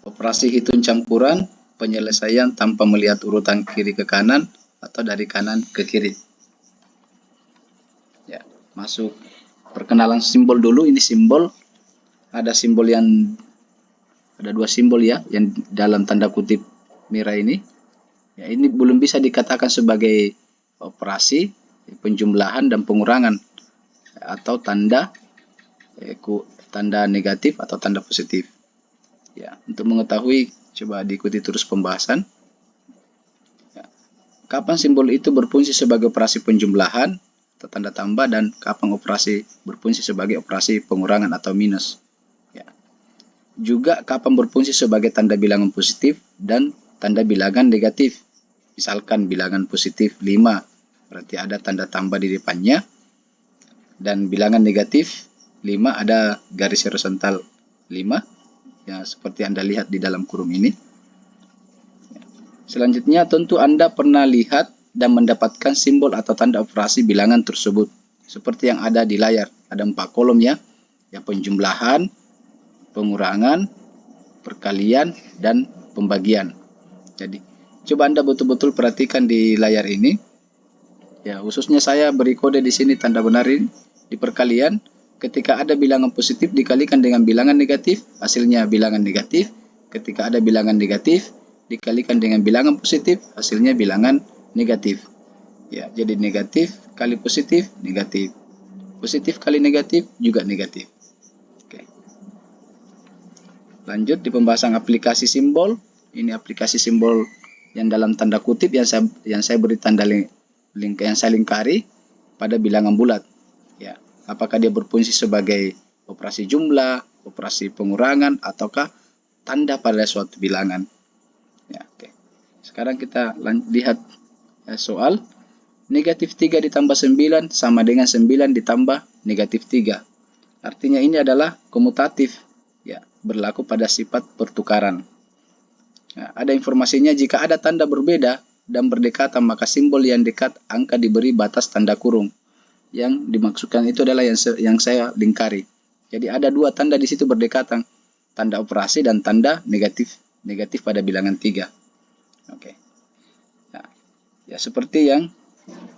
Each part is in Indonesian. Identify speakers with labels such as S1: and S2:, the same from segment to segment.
S1: Operasi hitung campuran, penyelesaian tanpa melihat urutan kiri ke kanan atau dari kanan ke kiri. Ya, masuk perkenalan simbol dulu. Ini simbol, ada simbol yang ada dua simbol ya, yang dalam tanda kutip merah ini. Ya, ini belum bisa dikatakan sebagai operasi penjumlahan dan pengurangan atau tanda negatif atau tanda positif. Ya, untuk mengetahui coba diikuti terus pembahasan. Ya, kapan simbol itu berfungsi sebagai operasi penjumlahan atau tanda tambah dan kapan operasi berfungsi sebagai operasi pengurangan atau minus. Ya. Juga kapan berfungsi sebagai tanda bilangan positif dan tanda bilangan negatif. Misalkan bilangan positif 5, berarti ada tanda tambah di depannya. Dan bilangan negatif 5 ada garis horizontal 5. Ya, seperti Anda lihat di dalam kurung ini. Selanjutnya, tentu Anda pernah lihat dan mendapatkan simbol atau tanda operasi bilangan tersebut. Seperti yang ada di layar. Ada 4 kolom ya. Ya, penjumlahan, pengurangan, perkalian, dan pembagian. Jadi, coba Anda betul-betul perhatikan di layar ini. Ya, khususnya saya beri kode di sini tanda benar ini di perkalian. Ketika ada bilangan positif dikalikan dengan bilangan negatif, hasilnya bilangan negatif. Ketika ada bilangan negatif dikalikan dengan bilangan positif, hasilnya bilangan negatif. Ya, jadi negatif kali positif, negatif. Positif kali negatif juga negatif. Oke. Lanjut di pembahasan aplikasi simbol. Ini aplikasi simbol yang dalam tanda kutip yang saya beri tanda yang saya lingkari pada bilangan bulat. Ya, apakah dia berfungsi sebagai operasi jumlah, operasi pengurangan, ataukah tanda pada suatu bilangan. Ya, oke. Sekarang kita lihat soal. Negatif 3 ditambah 9 sama dengan 9 ditambah negatif 3. Artinya ini adalah komutatif. Ya, berlaku pada sifat pertukaran. Nah, ada informasinya jika ada tanda berbeda dan berdekatan maka simbol yang dekat angka diberi batas tanda kurung. Yang dimaksudkan itu adalah yang saya lingkari. Jadi ada dua tanda di situ berdekatan, tanda operasi dan tanda negatif pada bilangan 3. Oke. Nah, ya seperti yang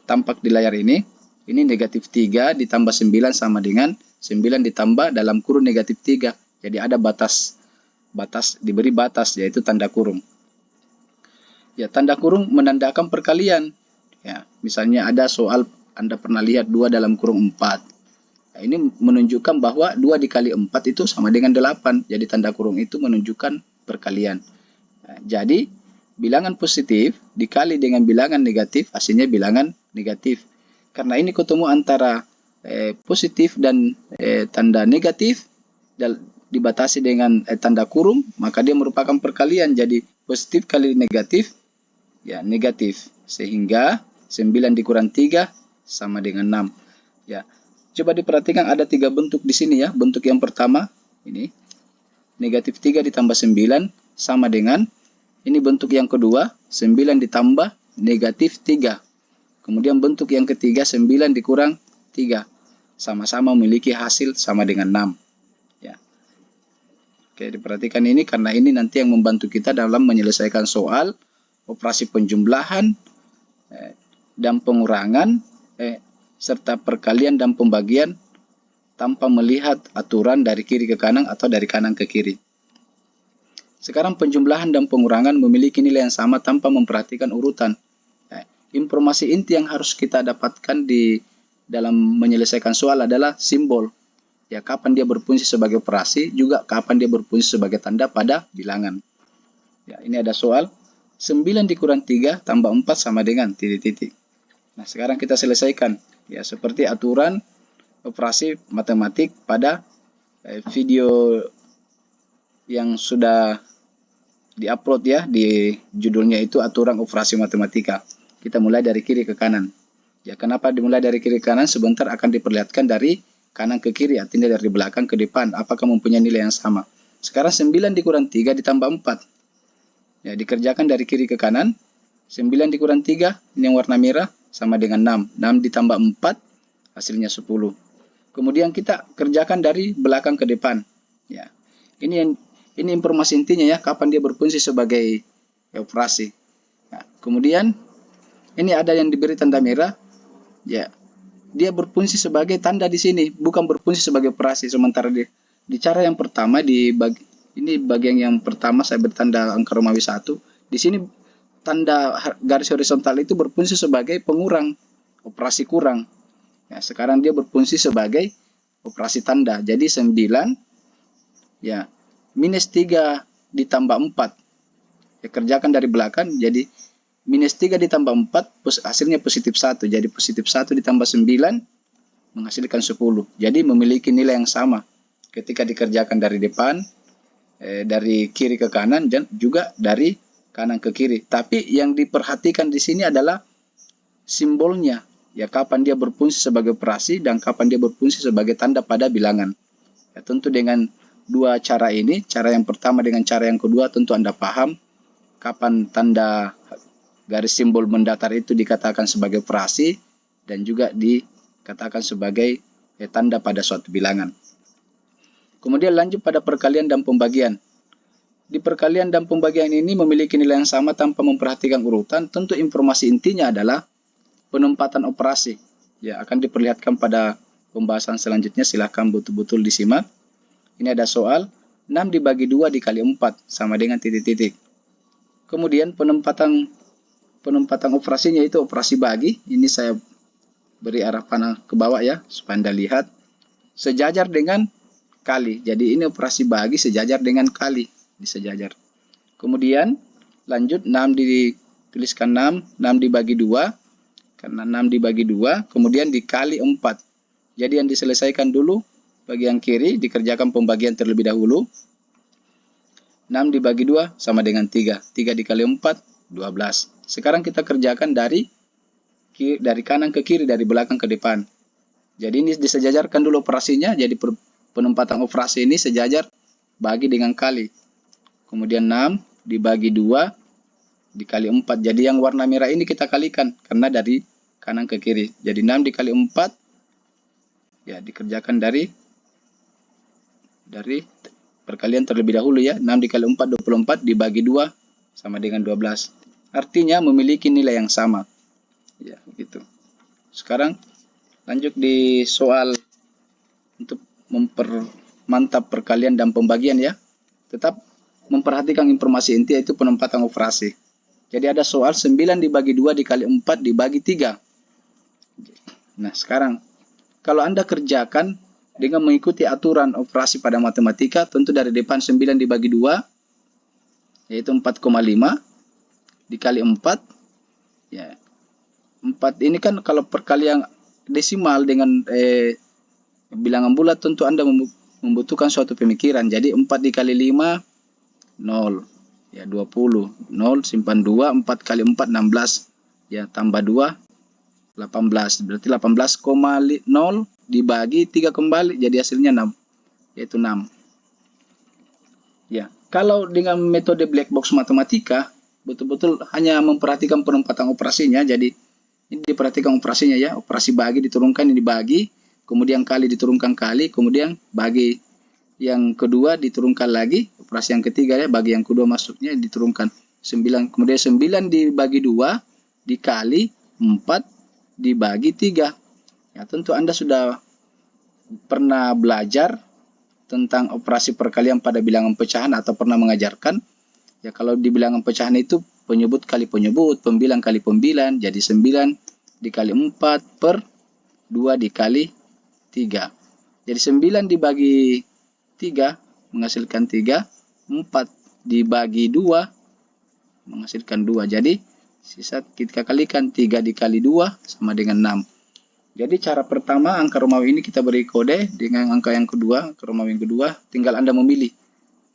S1: tampak di layar ini. Ini negatif 3 ditambah 9 sama dengan 9 ditambah dalam kurung negatif 3. Jadi ada diberi batas yaitu tanda kurung. Ya, tanda kurung menandakan perkalian. Ya, misalnya ada soal Anda pernah lihat 2 dalam kurung 4. Nah, ini menunjukkan bahwa 2 dikali 4 itu sama dengan 8. Jadi tanda kurung itu menunjukkan perkalian. Nah, jadi bilangan positif dikali dengan bilangan negatif hasilnya bilangan negatif. Karena ini ketemu antara positif dan tanda negatif dibatasi dengan tanda kurung, maka dia merupakan perkalian. Jadi positif kali negatif, ya negatif. Sehingga 9 dikurang 3 sama dengan 6. Ya, coba diperhatikan ada 3 bentuk di sini ya. Bentuk yang pertama ini negatif 3 ditambah 9 sama dengan ini bentuk yang kedua 9 ditambah negatif 3. Kemudian bentuk yang ketiga 9 dikurang 3. Sama-sama memiliki hasil sama dengan 6. Ya. Oke, diperhatikan ini karena ini nanti yang membantu kita dalam menyelesaikan soal operasi penjumlahan dan pengurangan serta perkalian dan pembagian tanpa melihat aturan dari kiri ke kanan atau dari kanan ke kiri. Sekarang penjumlahan dan pengurangan memiliki nilai yang sama tanpa memperhatikan urutan. Informasi inti yang harus kita dapatkan di dalam menyelesaikan soal adalah simbol. Ya, kapan dia berfungsi sebagai operasi, juga kapan dia berfungsi sebagai tanda pada bilangan. Ya, ini ada soal 9 dikurang 3 tambah 4 sama dengan titik-titik. Nah, sekarang kita selesaikan. Ya, seperti aturan operasi matematik pada video yang sudah diupload ya, di judulnya itu aturan operasi matematika. Kita mulai dari kiri ke kanan. Ya, kenapa dimulai dari kiri ke kanan? Sebentar akan diperlihatkan dari kanan ke kiri, artinya dari belakang ke depan. Apakah mempunyai nilai yang sama? Sekarang 9 dikurang 3 ditambah 4. Ya, dikerjakan dari kiri ke kanan. 9 dikurang 3, ini yang warna merah, sama dengan 6. 6 ditambah 4, hasilnya 10. Kemudian kita kerjakan dari belakang ke depan. Ya, ini Ini informasi intinya ya, kapan dia berfungsi sebagai operasi. Nah, kemudian ini ada yang diberi tanda merah, ya dia berfungsi sebagai tanda di sini, bukan berfungsi sebagai operasi. Sementara di cara yang pertama ini bagian yang pertama saya bertanda angka Romawi 1. Di sini tanda garis horizontal itu berfungsi sebagai pengurang, operasi kurang. Ya, sekarang dia berfungsi sebagai operasi tanda. Jadi 9 ya minus 3 ditambah 4. Ya, kerjakan dari belakang, jadi minus 3 ditambah 4 hasilnya positif 1. Jadi positif 1 ditambah 9 menghasilkan 10. Jadi memiliki nilai yang sama ketika dikerjakan dari depan, dari kiri ke kanan, dan juga dari kanan ke kiri. Tapi yang diperhatikan di sini adalah simbolnya. Ya, kapan dia berfungsi sebagai operasi dan kapan dia berfungsi sebagai tanda pada bilangan. Ya, tentu dengan dua cara ini, cara yang pertama dengan cara yang kedua, tentu Anda paham kapan tanda garis simbol mendatar itu dikatakan sebagai operasi dan juga dikatakan sebagai tanda pada suatu bilangan. Kemudian lanjut pada perkalian dan pembagian. Di perkalian dan pembagian ini memiliki nilai yang sama tanpa memperhatikan urutan. Tentu informasi intinya adalah penempatan operasi. Ya, akan diperlihatkan pada pembahasan selanjutnya, silahkan betul-betul disimak. Ini ada soal 6 dibagi 2 dikali 4 sama dengan titik-titik. Kemudian penempatan operasinya itu operasi bagi. Ini saya beri arah panah ke bawah ya, supaya Anda lihat. Sejajar dengan kali. Jadi ini operasi bagi sejajar dengan kali. Disejajar. Kemudian lanjut 6 dituliskan 6 dibagi 2. Karena 6 dibagi 2, kemudian dikali 4. Jadi yang diselesaikan dulu bagian kiri, dikerjakan pembagian terlebih dahulu. 6 dibagi 2 sama dengan 3. 3 dikali 4, 12. Sekarang kita kerjakan dari kanan ke kiri, dari belakang ke depan. Jadi ini disejajarkan dulu operasinya. Jadi penempatan operasi ini sejajar bagi dengan kali. Kemudian 6 dibagi 2 dikali 4. Jadi yang warna merah ini kita kalikan karena dari kanan ke kiri. Jadi 6 dikali 4 ya dikerjakan dari perkalian terlebih dahulu ya. 6 dikali 4 24 dibagi 2 sama dengan 12. Artinya memiliki nilai yang sama. Ya, gitu. Sekarang lanjut di soal untuk mempermantap perkalian dan pembagian ya. Tetap memperhatikan informasi inti yaitu penempatan operasi. Jadi ada soal 9 dibagi 2 dikali 4 dibagi 3. Nah, sekarang kalau Anda kerjakan dengan mengikuti aturan operasi pada matematika, tentu dari depan 9 dibagi 2 yaitu 4,5 dikali 4 ya. 4 ini kan kalau perkalian desimal dengan bilangan bulat, tentu Anda membutuhkan suatu pemikiran. Jadi 4 dikali 5 0 ya 20, 0 simpan 2, 4 kali 4 16 ya, tambah 2 18, berarti 18,0 dibagi 3 kembali jadi hasilnya 6, yaitu 6 ya. Kalau dengan metode black box matematika betul-betul hanya memperhatikan penempatan operasinya. Jadi ini diperhatikan operasinya ya, operasi bagi diturunkan, ini dibagi, kemudian kali diturunkan kali, kemudian bagi yang kedua diturunkan lagi, operasi yang ketiga ya, bagi yang kedua maksudnya diturunkan 9, kemudian 9 dibagi 2 dikali 4 dibagi 3. Ya, tentu Anda sudah pernah belajar tentang operasi perkalian pada bilangan pecahan atau pernah mengajarkan. Ya, kalau di bilangan pecahan itu penyebut kali penyebut, pembilang kali pembilang, jadi 9 dikali 4 per 2 dikali 3. Jadi 9 dibagi 3 menghasilkan 3, 4 dibagi 2 menghasilkan 2. Jadi sisa kita kalikan 3 dikali 2 sama dengan 6. Jadi cara pertama angka Romawi ini kita beri kode dengan angka yang kedua, angka Romawi yang kedua, tinggal Anda memilih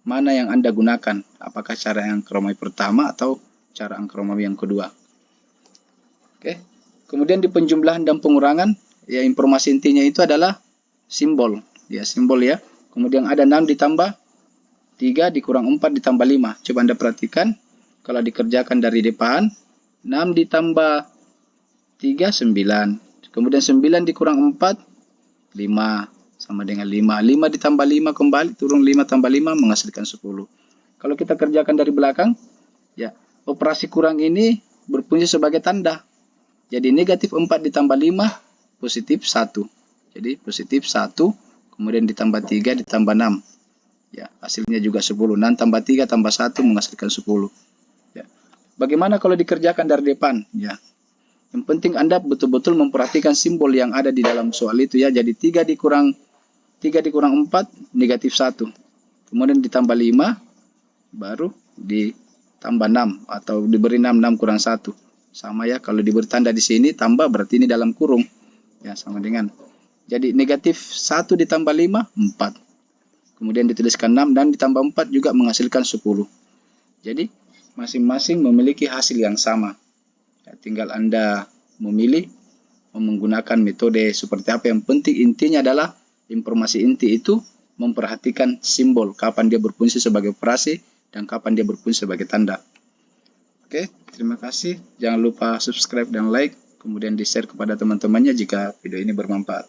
S1: mana yang Anda gunakan, apakah cara yang angka Romawi pertama atau cara angka Romawi yang kedua. Oke. Kemudian di penjumlahan dan pengurangan, ya informasi intinya itu adalah simbol, ya simbol ya. Kemudian ada 6 ditambah 3 dikurang 4 ditambah 5. Coba Anda perhatikan kalau dikerjakan dari depan, 6 ditambah 3 9. Kemudian 9 dikurang 4 5 sama dengan 5. 5 ditambah 5 kembali, turun 5 tambah 5 menghasilkan 10. Kalau kita kerjakan dari belakang, ya, operasi kurang ini berfungsi sebagai tanda. Jadi negatif 4 ditambah 5, positif 1. Jadi positif 1, kemudian ditambah 3 ditambah 6. Ya, hasilnya juga 10. 6 tambah 3 tambah 1 menghasilkan 10. Ya. Bagaimana kalau dikerjakan dari depan? Ya. Yang penting Anda betul-betul memperhatikan simbol yang ada di dalam soal itu ya. Jadi 3 dikurang 4 negatif 1. Kemudian ditambah 5 baru ditambah 6 atau diberi 6 kurang 1. Sama ya, kalau diberi tanda di sini tambah berarti ini dalam kurung. Ya, sama dengan. Jadi negatif 1 ditambah 5 4. Kemudian dituliskan 6 dan ditambah 4 juga menghasilkan 10. Jadi masing-masing memiliki hasil yang sama. Ya, tinggal Anda memilih menggunakan metode seperti apa. Yang penting intinya adalah informasi inti itu memperhatikan simbol, kapan dia berfungsi sebagai operasi dan kapan dia berfungsi sebagai tanda. Oke, terima kasih. Jangan lupa subscribe dan like, kemudian di-share kepada teman-temannya jika video ini bermanfaat.